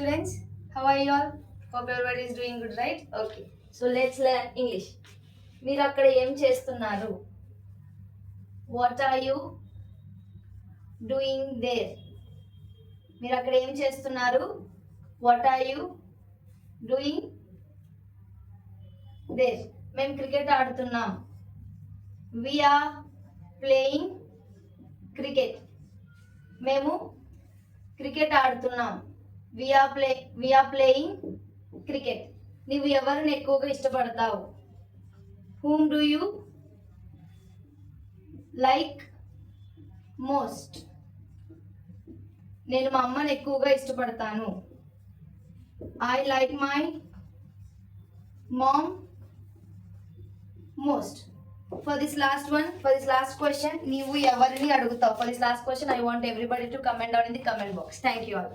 students. How are you all? Hope everybody is doing good, right? Okay. So let's learn English. మీరు అక్కడ ఏం చేస్తున్నారు? What are you doing there? మీరు అక్కడ ఏం చేస్తున్నారు? What are you doing there? మేము క్రికెట్ ఆడుతున్నాం. We are playing cricket. మేము క్రికెట్ ఆడుతున్నాం. We are playing cricket. నువ్వు ఎవరిని ఎక్కువగా ఇష్టపడతావు? Whom do you like most? నేను మా అమ్మని ఎక్కువగా ఇష్టపడతాను. I like my mom most. For this last question, నీవు ఎవరిని అడుగుతావు? For this last question, I want everybody to comment down in the comment box. Thank you all.